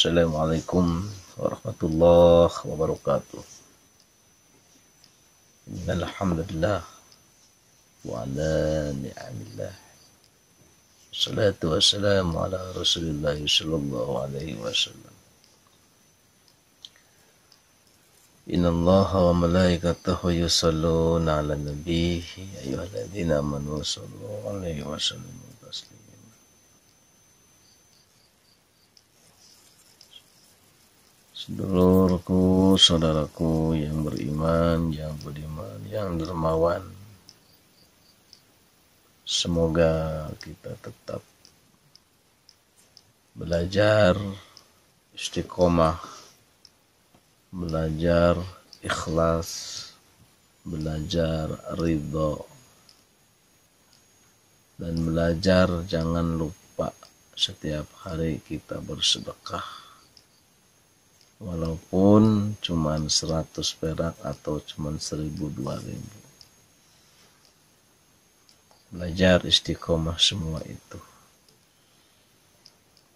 Assalamualaikum warahmatullahi wabarakatuh. Alhamdulillah wa ala ni'amillah. Salatu wassalamu ala Rasulillah sallallahu alaihi wasallam. Innallaha wa malaikatahu yusalluna 'alan nabi ayyuhalladzina amanu sallu 'alaihi wa sallimu taslima. Sedulurku, saudaraku yang beriman, yang budiman, yang dermawan, semoga kita tetap belajar istiqomah, belajar ikhlas, belajar ridho, dan belajar jangan lupa setiap hari kita bersedekah. Walaupun cuman 100 perak atau cuman 1000-2000. Belajar istiqomah semua itu.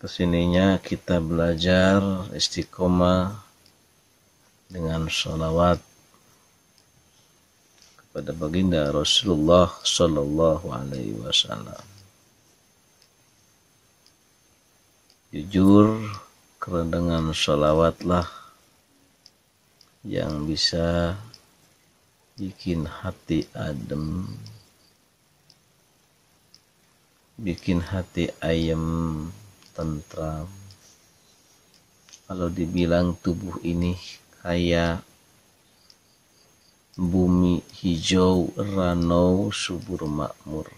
Kesininya kita belajar istiqomah dengan sholawat kepada baginda Rasulullah Sallallahu Alaihi Wasallam. Jujur, karena dengan sholawatlah yang bisa bikin hati adem, bikin hati ayem, tentram. Kalau dibilang tubuh ini kayak bumi hijau, ranau, subur makmur.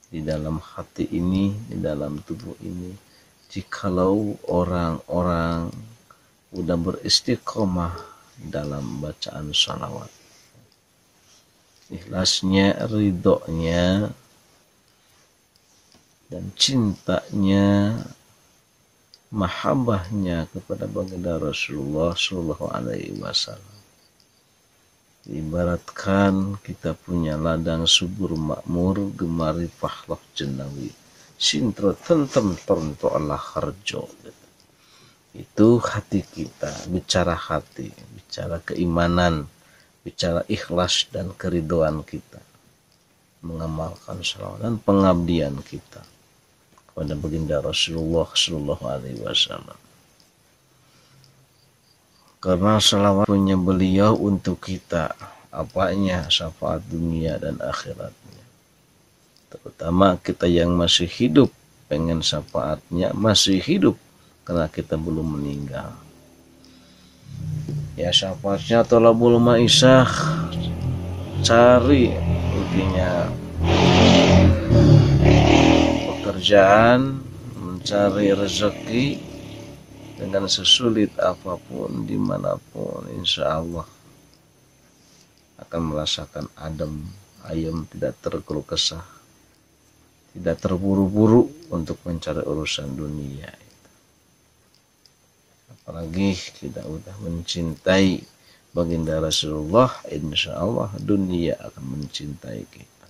Di dalam hati ini, di dalam tubuh ini, jikalau orang-orang udah beristiqomah dalam bacaan sholawat, ikhlasnya, ridhonya, dan cintanya, mahabbahnya kepada baginda Rasulullah Sallallahu Alaihi Wasallam. Ibaratkan kita punya ladang subur makmur, gemari pahloh jenawi, sintra tentem tornto Allah harjo. Itu hati kita, bicara hati, bicara keimanan, bicara ikhlas dan keridoan kita, mengamalkan salawat dan pengabdian kita kepada baginda Rasulullah Sallallahu Alaihi Wasallam. Karena salawat punya beliau untuk kita, apanya syafaat dunia dan akhiratnya. Terutama kita yang masih hidup, pengen syafaatnya, masih hidup karena kita belum meninggal. Ya syafaatnya tolabul ma'isyah, cari intinya pekerjaan, mencari rezeki dengan sesulit apapun, dimanapun, insya Allah akan merasakan adem, ayem, tidak terkeluh kesah, tidak terburu-buru untuk mencari urusan dunia. Apalagi kita udah mencintai baginda Rasulullah, insya Allah dunia akan mencintai kita.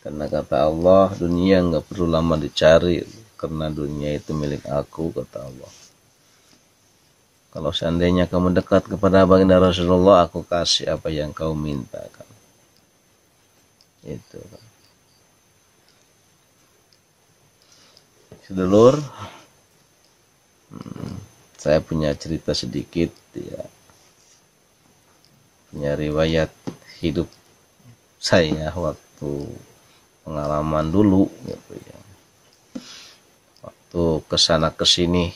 Karena kata Allah, dunia nggak perlu lama dicari, karena dunia itu milik aku, kata Allah. Kalau seandainya kamu dekat kepada baginda Rasulullah, aku kasih apa yang kau mintakan. Itu kan. Sedulur, saya punya cerita sedikit ya, punya riwayat hidup saya waktu pengalaman dulu gitu ya. Waktu kesana kesini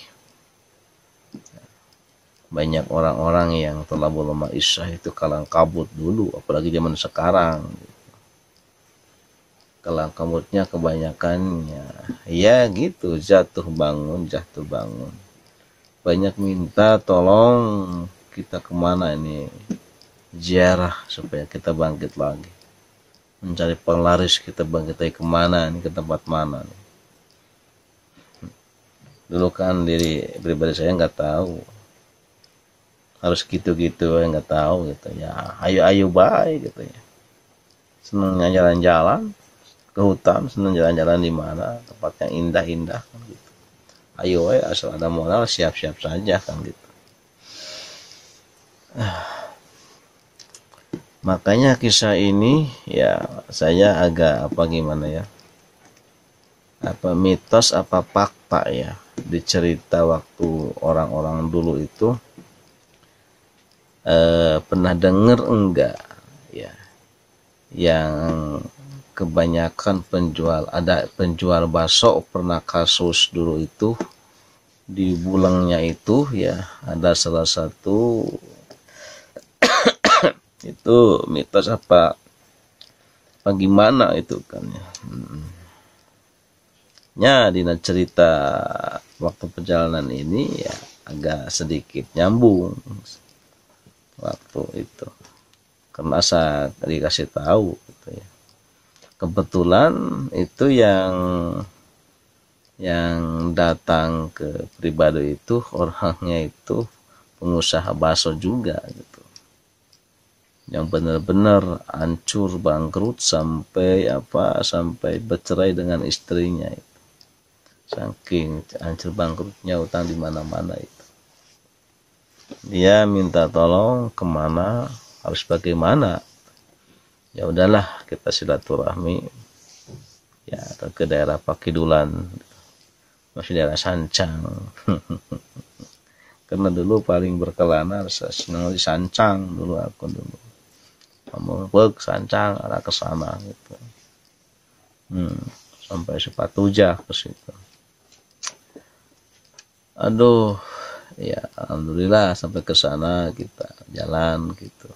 banyak orang-orang yang telah belum ma'isyah itu kalang kabut dulu, apalagi zaman sekarang. Kalang kabutnya kebanyakannya ya gitu, jatuh bangun. Banyak minta tolong kita kemana ini, ziarah supaya kita bangkit lagi, mencari penglaris kita bangkit lagi kemana ini, ke tempat mana nih. Dulu kan diri pribadi saya nggak tahu harus gitu-gitu, nggak tahu gitu ya, ayo baik gitu ya, senengnya jalan-jalan ke hutan, senang jalan-jalan di mana tempat yang indah-indah kan gitu. Ayo asal ada modal siap-siap saja kan gitu. Makanya kisah ini ya saya agak apa gimana ya, apa mitos apa fakta ya, dicerita waktu orang-orang dulu itu pernah dengar enggak ya, yang kebanyakan ada penjual bakso pernah kasus dulu itu di Bulangnya itu ya, ada salah satu itu mitos apa gimana itu kan ya. Ya di cerita waktu perjalanan ini ya agak sedikit nyambung waktu itu karena saya dikasih tahu gitu ya. Kebetulan itu yang datang ke pribadi itu orangnya itu pengusaha bakso juga gitu, yang benar-benar hancur bangkrut sampai bercerai dengan istrinya itu. Saking hancur bangkrutnya, utang di mana-mana itu. Dia minta tolong kemana, harus bagaimana. Ya udahlah kita silaturahmi ya ke daerah Pakidulan, masih daerah Sancang. Karena dulu paling berkelana senang di Sancang dulu aku dulu. Kamu Sancang arah ke sana gitu. Sampai Sepatuja ke situ. Aduh, ya alhamdulillah sampai ke sana kita jalan gitu.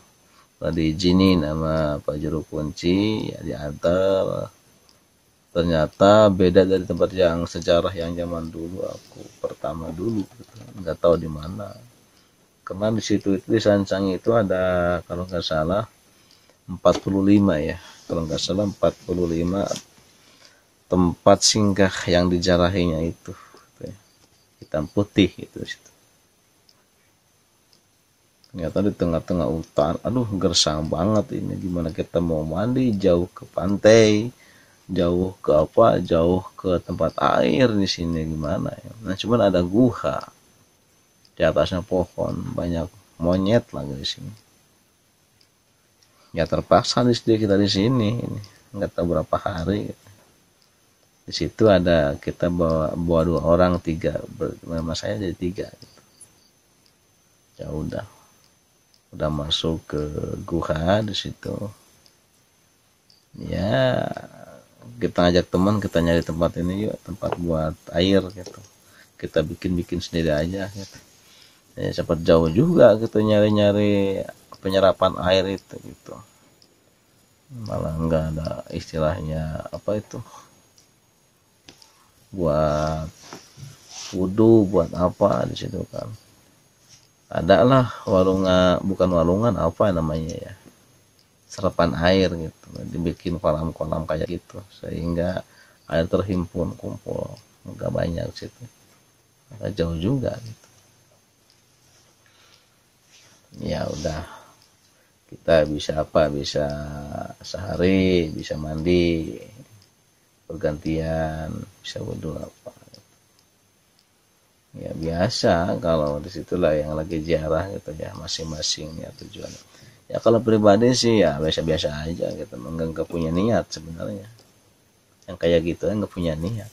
Udah diizinin sama Pak Juru Kunci, ya diantar. Ternyata beda dari tempat yang sejarah yang zaman dulu aku pertama dulu gitu. Nggak tahu di mana. Karena di situ itu di Sancang itu ada kalau nggak salah 45 ya. Kalau nggak salah 45 tempat singgah yang dijarahinya itu. Hitam putih itu situ. Ternyata di tengah-tengah hutan, aduh gersang banget ini, gimana kita mau mandi, jauh ke pantai, jauh ke tempat air di sini gimana ya. Nah cuman ada guha di atasnya pohon, banyak monyet lagi di sini. Ya terpaksa kita di sini, nggak tahu berapa hari. Di situ ada kita bawa 2 orang, 3, sama saya jadi 3 gitu. Ya udah masuk ke guha di situ. Ya kita ngajak teman, kita nyari tempat ini yuk, tempat buat air gitu. Kita bikin sendiri aja gitu. Ya sempat jauh juga gitu nyari penyerapan air itu gitu. Malah enggak ada istilahnya apa itu, buat wudhu, buat apa di situ kan. Ada lah bukan walungan apa namanya ya, serapan air gitu, dibikin kolam-kolam kayak gitu sehingga air terhimpun kumpul, nggak banyak situ, nggak jauh juga gitu. Ya udah kita bisa sehari bisa mandi bergantian, bisa wudhu apa. Ya biasa kalau disitulah yang lagi ziarah gitu ya, masing-masing ya tujuannya. Ya kalau pribadi sih ya biasa-biasa aja gitu, nggak punya niat sebenarnya. Yang kayak gitu nggak punya niat.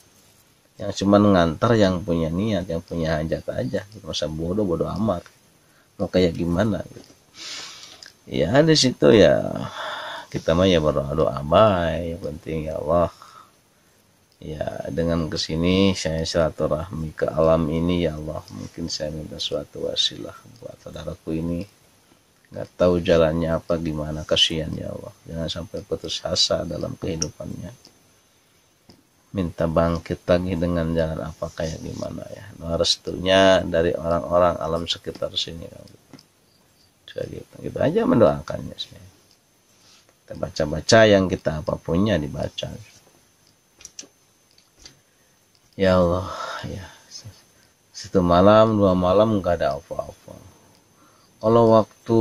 Yang cuman ngantar yang punya niat, yang punya hajat aja. Masa bodoh amat. Mau kayak gimana gitu. Ya di situ ya kita mah ya berdoa baik, yang penting ya Allah. Ya dengan kesini saya silaturahmi ke alam ini ya Allah, mungkin saya minta suatu wasilah buat saudaraku ini, nggak tahu jalannya apa gimana, kasihan ya Allah, jangan sampai putus asa dalam kehidupannya, minta bangkit lagi dengan jalan apa kayak gimana ya, restunya dari orang-orang alam sekitar sini gitu aja mendoakannya. Kita baca-baca yang kita apa punya dibaca. Ya Allah ya, 1 malam 2 malam nggak ada apa-apa. Kalau waktu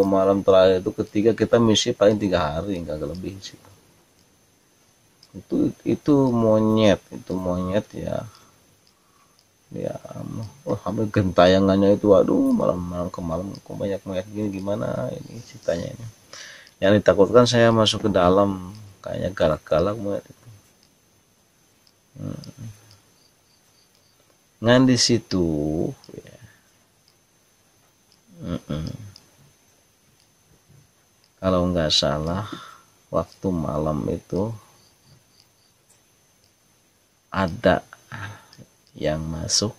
malam terakhir itu ketiga kita misi paling 3 hari, nggak lebih sih. itu monyet ya, ya hampir gentayangannya itu, aduh, malam ke malam kok banyak monyet gini, gimana ini ceritanya ini. Yang ditakutkan saya masuk ke dalam, kayaknya galak-galak monyet itu. Ngan di situ ya. Kalau nggak salah waktu malam itu ada yang masuk,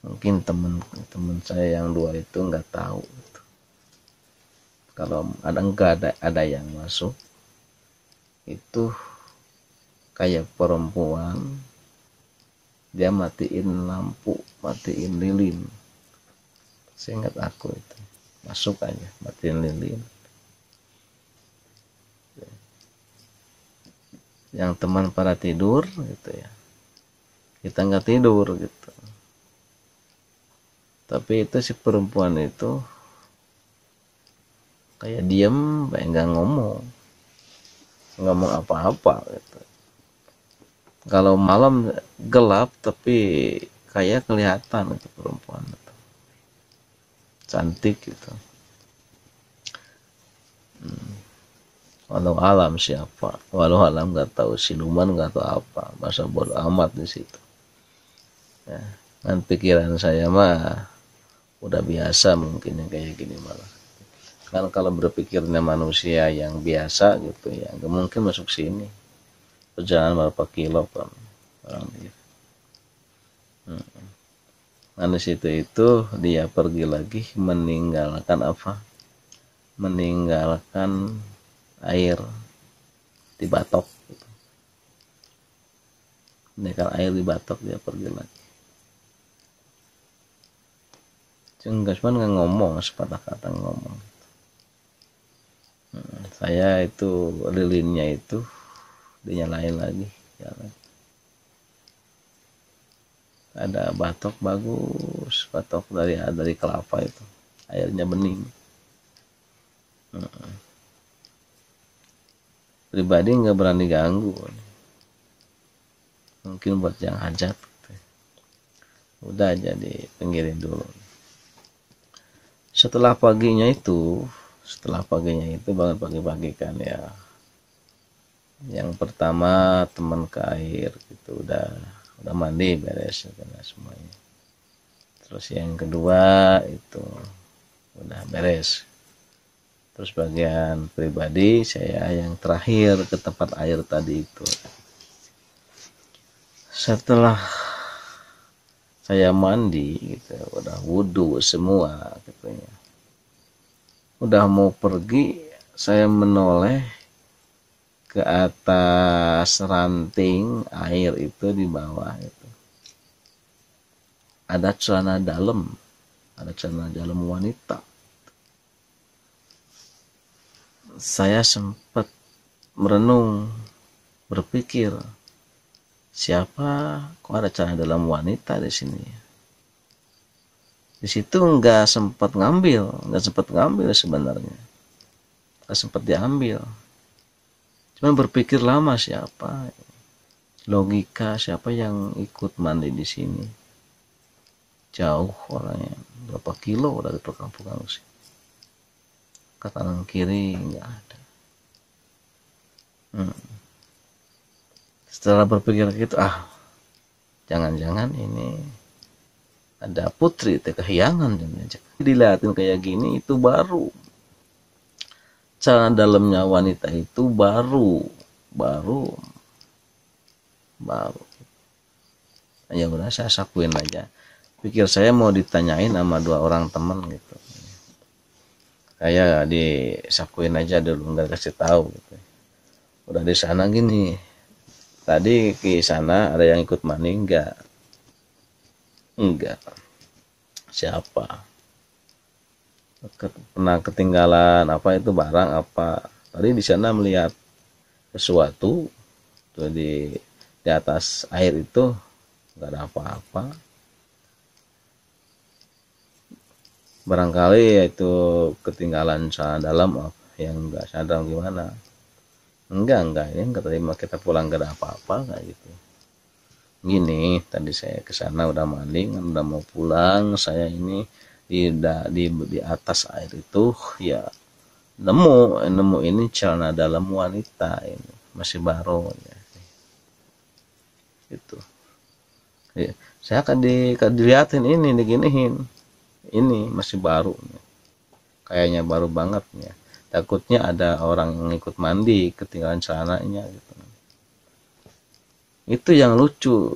mungkin teman saya yang dua itu nggak tahu gitu. Kalau ada yang masuk itu kayak perempuan, dia matiin lampu, matiin lilin. Seingat aku itu masuk aja matiin lilin. Yang teman pada tidur gitu ya, kita nggak tidur gitu. Tapi itu si perempuan itu kayak diem, kayak nggak ngomong apa-apa gitu. Kalau malam gelap tapi kayak kelihatan itu perempuan itu. Cantik gitu. Walau alam siapa, walau alam nggak tahu, siluman nggak tahu apa, masa bodo amat di situ. Ya, kan pikiran saya mah udah biasa mungkin yang kayak gini malah. Kan kalau berpikirnya manusia yang biasa gitu ya, nggak mungkin masuk sini. Perjalanan berapa kilo kan orang dia. Nah di situ itu dia pergi lagi meninggalkan apa? Meninggalkan air di batok gitu. Meninggalkan air di batok, dia pergi lagi. Cuma nggak ngomong, sepatah kata ngomong. Saya itu lilinnya itu dinyalain lagi, jalan. Ada batok bagus, batok dari kelapa itu, airnya bening. Pribadi nggak berani ganggu, mungkin buat yang hajat gitu. Udah jadi pinggirin dulu. Setelah paginya itu bangun pagi-pagi kan ya, yang pertama teman ke air gitu, udah mandi beres karena semuanya. Terus yang kedua itu udah beres. Terus bagian pribadi saya yang terakhir ke tempat air tadi itu. Setelah saya mandi gitu, udah wudhu semua gitu ya. Udah mau pergi, saya menoleh ke atas ranting air itu, di bawah itu ada celana dalam wanita. Saya sempat merenung, berpikir, siapa kok ada celana dalam wanita di sini? Di situ nggak sempat ngambil sebenarnya, nggak sempat diambil. Cuma berpikir lama, siapa, logika siapa yang ikut mandi di sini? Jauh orangnya, berapa kilo dari perkampungan sih. Ke kanan kiri nggak ada. Setelah berpikir gitu, jangan-jangan ini ada putri kehiyangan. Dilihatin kayak gini, itu baru celana dalamnya wanita itu baru. Ya udah, saya sakuin aja. Pikir saya mau ditanyain sama dua orang teman gitu. Saya disakuin aja dulu, nggak kasih tahu gitu. Udah di sana gini, tadi ke sana ada yang ikut mandi enggak? Siapa? Pernah ketinggalan apa itu barang apa? Tadi di sana melihat sesuatu tuh di atas air itu, nggak ada apa-apa. Barangkali itu ketinggalan celana dalam yang nggak sadar gimana. Enggak, ini nggak terima, kita pulang gak ada apa-apa kayak gitu. Gini, tadi saya ke sana udah maling, udah mau pulang, saya ini di atas air itu ya nemu ini celana dalam wanita, ini masih baru ya. Itu ya, saya akan dilihatin ini, diginiin, ini masih baru kayaknya, baru banget ya. Takutnya ada orang yang ikut mandi ketinggalan celananya gitu. Itu yang lucu,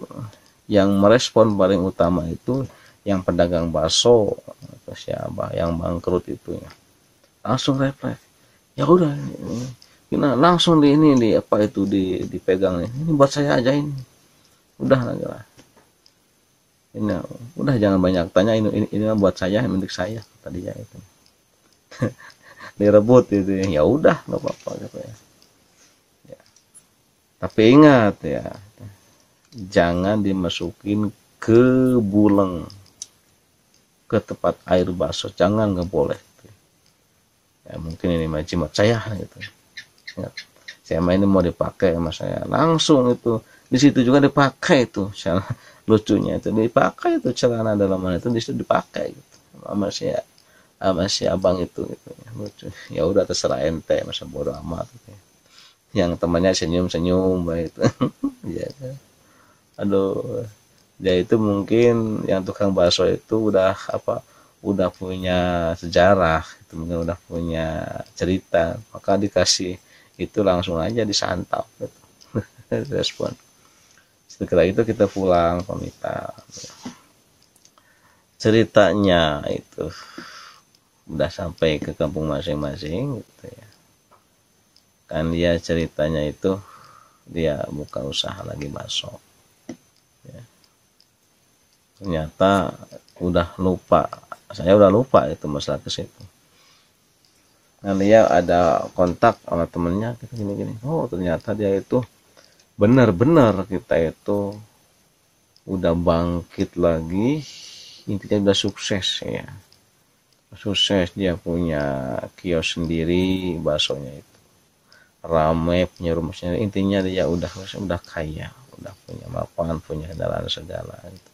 yang merespon paling utama itu yang pedagang bakso atau siapa yang bangkrut itu ya, langsung refleks, ya udah ini langsung di apa itu dipegang, ini buat saya aja, ini udah lah, ini udah jangan banyak tanya, ini buat saya, milik saya tadi ya itu. Direbut itu ya udah nggak apa-apa gitu ya. Tapi ingat ya, jangan dimasukin ke buleng, ke tempat air bakso, jangan, nggak boleh ya. Mungkin ini jimat saya gitu. Ingat, saya ini mau dipakai sama saya, langsung itu di situ juga dipakai itu. Lucunya itu dipakai itu celana dalaman itu, di situ dipakai gitu sama si abang itu gitu ya. Lucu, ya udah terserah ente, masa bodo amat gitu ya. Yang temannya senyum itu. Ya, aduh, ya itu mungkin yang tukang bakso itu udah punya sejarah itu, mungkin udah punya cerita, maka dikasih itu langsung aja disantap gitu. Respon. Setelah itu kita pulang pamitan. Ceritanya itu udah sampai ke kampung masing-masing gitu ya. Kan dia ceritanya itu dia buka usaha lagi bakso ya. Ternyata saya udah lupa itu masalah ke situ. Nah, dia ada kontak sama temennya gitu, gini-gini. Oh, ternyata dia itu benar-benar kita itu udah bangkit lagi, intinya udah sukses ya. Sukses, dia punya kios sendiri, baksonya itu rame, punya rumah sendiri, intinya dia udah kaya, udah punya mapan, punya kendaraan segala gitu.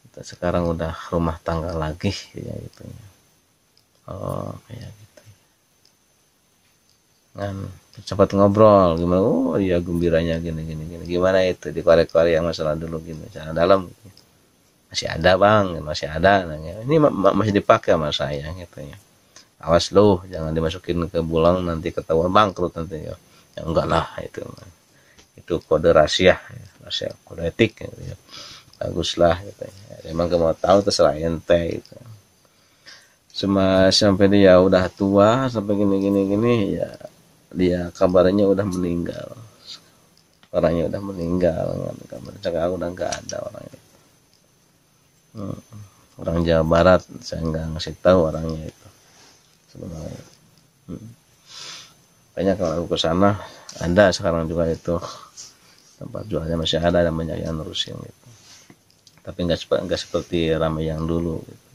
Kita sekarang udah rumah tangga lagi ya gitu ya. Oh kayak gitu kan, sempat ngobrol gimana, oh iya gembiranya gini gimana itu dikorek-korek yang masalah dulu gini, cara dalam masih ada bang, masih ada, ini masih dipakai sama saya gitu ya. Awas loh, jangan dimasukin ke bulang, nanti ketahuan bangkrut nanti ya. Ya enggak lah, itu kode rahasia kode etik gitu ya. Bagus lah gitu ya. Emang kamu tahu terserah ente gitu. Sampai dia udah tua, sampai gini ya, dia kabarnya udah meninggal, orangnya udah meninggal, kabarnya udah nggak ada orangnya. Orang Jawa Barat, saya nggak ngasih tahu orangnya itu sebenarnya. Banyak kalau aku ke sana, ada sekarang juga itu tempat jualnya masih ada dan banyak yang nerusin gitu. Tapi nggak seperti ramai yang dulu gitu.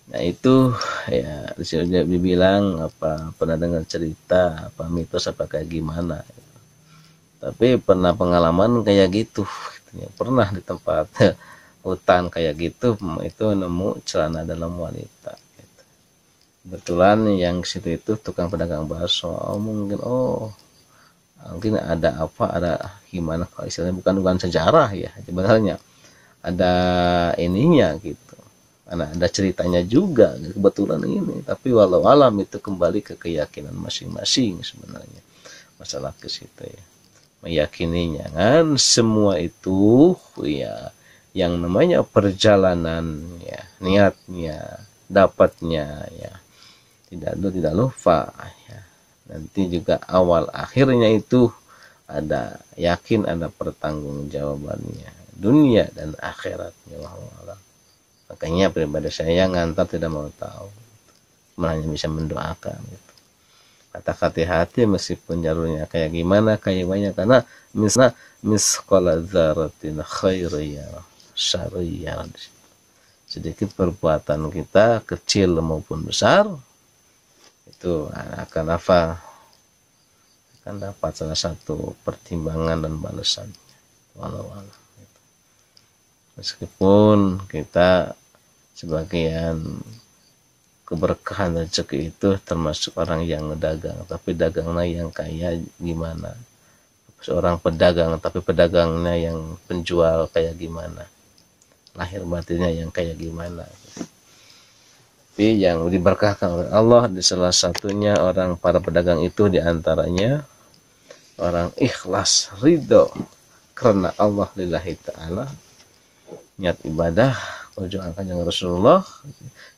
Nah itu ya disini dibilang pernah dengar cerita mitos kayak gimana gitu. Tapi pernah pengalaman kayak gitu ya. Pernah di tempat hutan kayak gitu itu nemu celana dalam wanita gitu. Kebetulan yang situ itu tukang pedagang bakso. Mungkin ada gimana kalau istilahnya, bukan sejarah ya sebenarnya, ada ininya gitu, ada ceritanya juga kebetulan ini. Tapi walau alam itu kembali ke keyakinan masing-masing sebenarnya masalah ke situ ya, meyakininya kan. Semua itu ya yang namanya perjalanan ya, niatnya, dapatnya ya, tidak lupa ya. Nanti juga awal akhirnya itu ada yakin, ada pertanggungjawabannya dunia dan akhiratnya. Makanya pribadi saya ngantar tidak mau tahu, hanya bisa mendoakan gitu. Kata hati meskipun jalurnya kayak gimana karena misqala dzarratin khairiyah syariyah, sedikit perbuatan kita kecil maupun besar itu akan apa? Akan dapat salah satu pertimbangan dan balasan. Walau alam. Meskipun kita sebagian keberkahan rezeki itu termasuk orang yang ngedagang, tapi dagangnya yang kaya gimana? Seorang pedagang, tapi pedagangnya yang penjual kayak gimana? Lahir batinnya yang kayak gimana? Tapi yang diberkahkan oleh Allah di salah satunya orang para pedagang itu diantaranya orang ikhlas ridho karena Allah lillahi ta'ala, niat ibadah perjuangan yang Rasulullah,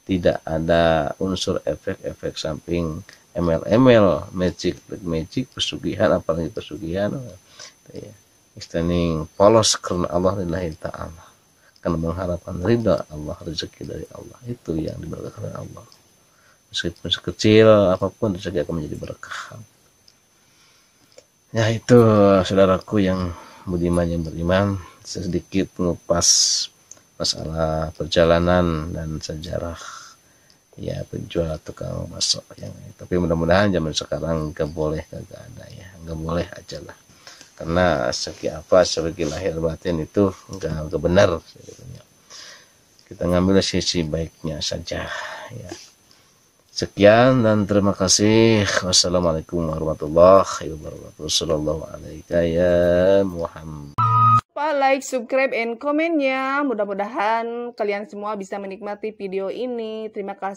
tidak ada unsur efek-efek samping ML magic pesugihan, apalagi pesugihan ya, istaning polos karena Allah lillahi ta'ala, karena mengharapkan ridha Allah, rezeki dari Allah, itu yang diberkahi oleh Allah. Meskipun sekecil apapun rezeki akan menjadi berkah. Ya itu saudaraku yang budiman yang beriman, sedikit mengupas masalah perjalanan dan sejarah ya penjual tukang bakso yang tapi mudah-mudahan zaman sekarang gak boleh, kagak ada ya, gak boleh aja lah, karena segi lahir batin itu gak benar sebetulnya. Kita ngambil sisi baiknya saja ya. Sekian dan terima kasih. Wassalamualaikum warahmatullahi wabarakatuh. Sallallahu alaihi ya Muhammad. Like, subscribe, and komen ya. Mudah-mudahan kalian semua bisa menikmati video ini. Terima kasih.